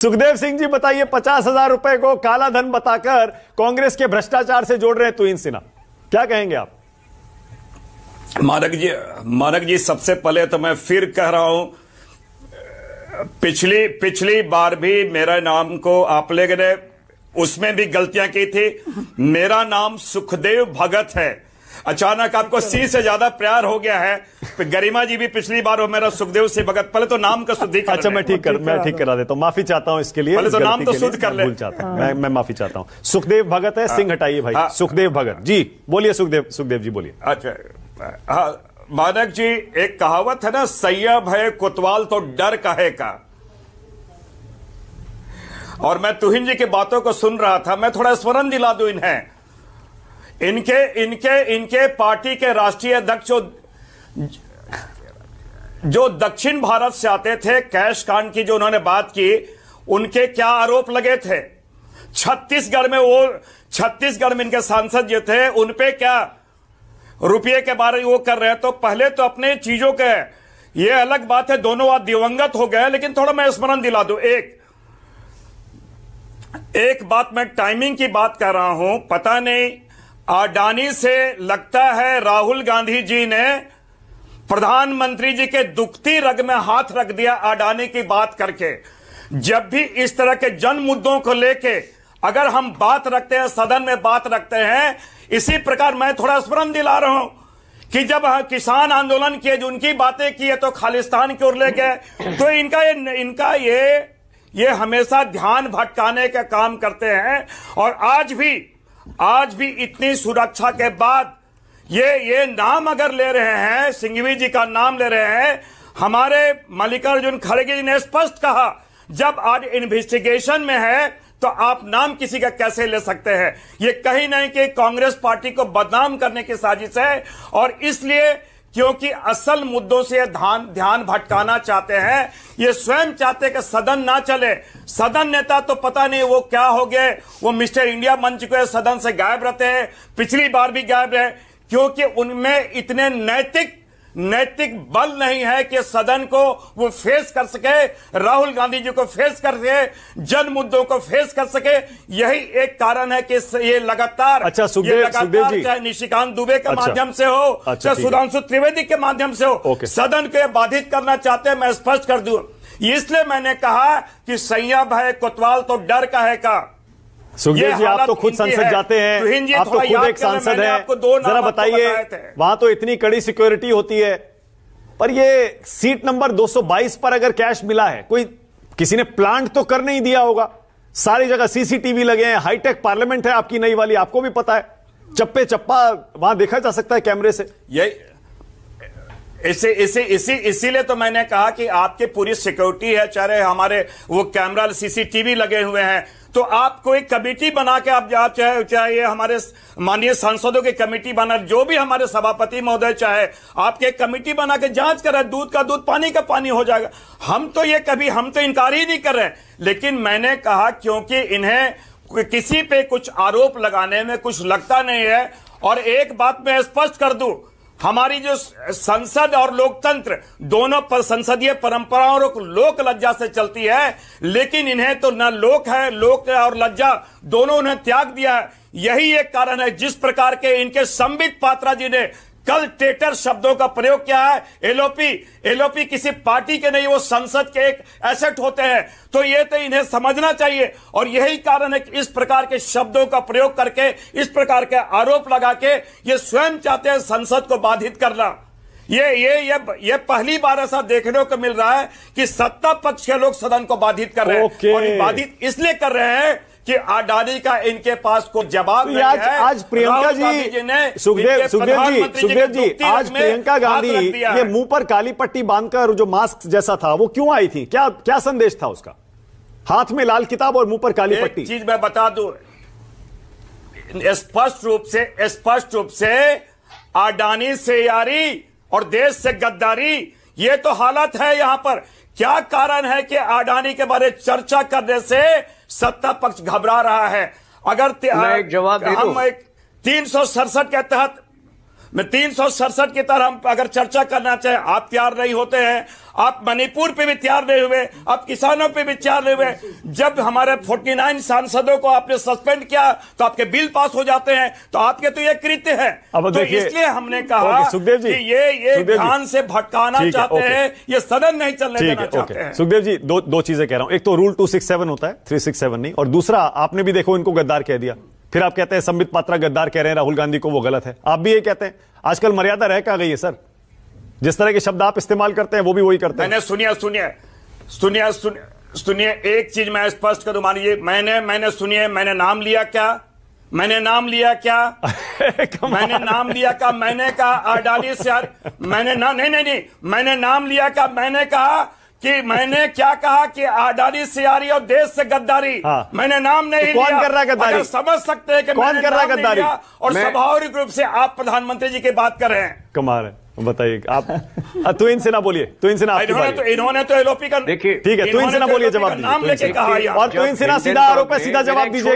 सुखदेव सिंह जी बताइए, 50,000 रुपए को काला धन बताकर कांग्रेस के भ्रष्टाचार से जोड़ रहे हैं तुहिन सिन्हा, क्या कहेंगे आप? मानक जी सबसे पहले तो मैं फिर कह रहा हूं, पिछली बार भी मेरा नाम को आप लोग ने उसमें भी गलतियां की थी। मेरा नाम सुखदेव भगत है। अचानक आपको सी से ज्यादा प्यार हो गया है। गरिमा जी भी पिछली बार हो मेरा सुखदेव से भगत। पहले तो नाम का शुद्धि अच्छा, मैं ठीक करा देता हूं, माफी चाहता हूं इसके लिए। पहले तो नाम तो शुद्ध कर ले। भूल चाहता हूं मैं माफी चाहता हूं। सुखदेव भगत है, सिंह हटाइए भाई। सुखदेव भगत जी बोलिए। सुखदेव जी बोलिए। अच्छा मानक जी, एक कहावत है ना, सैया भय कोतवाल तो डर काहे का। और मैं तुहिन जी की बातों को सुन रहा था, मैं थोड़ा स्मरण दिला दूं इन्हें। इनके पार्टी के राष्ट्रीय अध्यक्ष जो दक्षिण भारत से आते थे, कैश कांड की जो उन्होंने बात की, उनके क्या आरोप लगे थे। छत्तीसगढ़ में इनके सांसद जो थे, उनपे क्या रुपये के बारे में वो कर रहे हैं। तो पहले तो अपने चीजों के, ये अलग बात है, दोनों आज दिवंगत हो गए, लेकिन थोड़ा मैं स्मरण दिला दूं। एक बात, मैं टाइमिंग की बात कर रहा हूं। पता नहीं अडानी से लगता है राहुल गांधी जी ने प्रधानमंत्री जी के दुखती रग में हाथ रख दिया अडानी की बात करके। जब भी इस तरह के जन मुद्दों को लेके अगर हम बात रखते हैं, सदन में बात रखते हैं, इसी प्रकार मैं थोड़ा स्मरण दिला रहा हूं कि जब किसान आंदोलन किए, जो उनकी बातें की है, तो खालिस्तान की ओर ले गए। तो इनका ये हमेशा ध्यान भटकाने का काम करते हैं। और आज भी इतनी सुरक्षा के बाद ये नाम अगर ले रहे हैं, सिंघवी जी का नाम ले रहे हैं, हमारे मल्लिकार्जुन खड़गे जी ने स्पष्ट कहा, जब आज इन्वेस्टिगेशन में है तो आप नाम किसी का कैसे ले सकते हैं। ये कहीं नहीं कि कांग्रेस पार्टी को बदनाम करने की साजिश है। और इसलिए क्योंकि असल मुद्दों से ध्यान भटकाना चाहते हैं। ये स्वयं चाहते कि सदन ना चले। सदन नेता तो पता नहीं वो क्या हो गए, वो मिस्टर इंडिया बन चुके हैं, सदन से गायब रहते हैं। पिछली बार भी गायब रहे, क्योंकि उनमें इतने नैतिक बल नहीं है कि सदन को वो फेस कर सके, राहुल गांधी जी को फेस कर सके, जन मुद्दों को फेस कर सके। यही एक कारण है कि ये लगातार, अच्छा सुखदेव जी, चाहे निशिकांत दुबे के माध्यम से हो, चाहे सुधांशु त्रिवेदी के माध्यम से हो, सदन को बाधित करना चाहते हैं। मैं स्पष्ट कर दूं, इसलिए मैंने कहा कि सैया भय कोतवाल तो डर काहे का। सुखदेव जी, आप तो खुद संसद जाते हैं, आप तो खुद एक सांसद हैं, जरा बताइए, वहां तो इतनी कड़ी सिक्योरिटी होती है, पर ये सीट नंबर 222 पर अगर कैश मिला है, किसी ने प्लांट तो कर नहीं दिया होगा। सारी जगह सीसीटीवी लगे हैं, हाईटेक पार्लियामेंट है आपकी नई वाली, आपको भी पता है, चप्पे चप्पा वहां देखा जा सकता है कैमरे से। इसीलिए तो मैंने कहा कि आपकी पूरी सिक्योरिटी है, चाहे हमारे वो कैमरा सीसीटीवी लगे हुए हैं। तो आप कोई कमेटी बना के आप चाहे हमारे माननीय सांसदों की कमेटी बना, जो भी हमारे सभापति महोदय चाहे, आपके कमेटी बना के जांच करें, दूध का दूध पानी का पानी हो जाएगा। हम तो इनकार ही नहीं कर रहे। लेकिन मैंने कहा क्योंकि इन्हें किसी पे कुछ आरोप लगाने में कुछ लगता नहीं है। और एक बात मैं स्पष्ट कर दूं, हमारी जो संसद और लोकतंत्र दोनों पर संसदीय परंपराओं और लोक लज्जा से चलती है, लेकिन इन्हें तो न लोक और लज्जा दोनों उन्हें त्याग दिया है। यही एक कारण है जिस प्रकार के इनके संबित पात्रा जी ने कल टेटर शब्दों का प्रयोग किया है। एलओपी किसी पार्टी के नहीं, वो संसद के एक एसेट होते हैं। तो ये तो इन्हें समझना चाहिए। और यही कारण है कि इस प्रकार के शब्दों का प्रयोग करके, इस प्रकार के आरोप लगा के ये स्वयं चाहते हैं संसद को बाधित करना। ये पहली बार ऐसा देखने को मिल रहा है कि सत्ता पक्ष के लोग सदन को बाधित कर रहे हैं। और बाधित इसलिए कर रहे हैं कि अडानी का इनके पास कोई जवाब नहीं है। आज प्रियंका जी ने सुखदेव जी आज प्रियंका गांधी ये मुंह पर काली पट्टी बांधकर जो मास्क जैसा था, वो क्यों आई थी? क्या संदेश था उसका? हाथ में लाल किताब और मुंह पर काली पट्टी। एक चीज मैं बता दूं, स्पष्ट रूप से अडानी से यारी और देश से गद्दारी, ये तो हालत है। यहां पर क्या कारण है कि अडानी के बारे में चर्चा करने से सत्ता पक्ष घबरा रहा है? अगर मैं एक जवाब दे दूं। हम 367 के तहत मैं 367 की तरह हम अगर चर्चा करना चाहे, आप तैयार नहीं होते हैं। आप मणिपुर पे भी तैयार नहीं हुए, आप किसानों पे भी तैयार नहीं हुए। जब हमारे 49 सांसदों को आपने सस्पेंड किया तो आपके बिल पास हो जाते हैं, तो आपके तो ये कृत्य है। तो इसलिए हमने कहा कि ये ध्यान से भटकाना चाहते हैं, ये सदन नहीं चलने देना चाहते हैं। सुखदेव जी, दो चीजें कह रहा हूं। एक तो रूल 267 होता है, 367 नहीं। और दूसरा, आपने भी देखो इनको गद्दार कह दिया, फिर आप कहते हैं संबित पात्रा गद्दार कह रहे हैं राहुल गांधी को, वो गलत है। आप भी ये कहते हैं। आजकल मर्यादा रह कहां गई है सर? जिस तरह के शब्द आप इस्तेमाल करते हैं वो भी वही करते हैं। मैंने सुनिए, एक चीज मैं स्पष्ट करूं, मानिए मैंने सुनिए, मैंने नाम लिया क्या? मैंने नाम लिया क्या? मैंने कहा अडानी से मैंने नहीं, मैंने नाम लिया क्या? मैंने कहा कि मैंने क्या कहा कि अडानी से यारी और देश से गद्दारी। हाँ। मैंने नाम नहीं लिया। कौन कर रहा है गद्दारी? समझ सकते हैं कि कौन कर रहा है गद्दारी? और स्वाभाविक रूप से आप प्रधानमंत्री जी की बात कर रहे हैं। कमाल है, बताइए आप। तो इनसे ना बोलिए, तो इनसे ना इन्होंने तो एलओपी का, देखिए ठीक है, तो इनसे ना बोलिए, जवाब नाम लेके कहा। और तो इनसे ना सीधा आरोप है, सीधा जवाब दीजिएगा।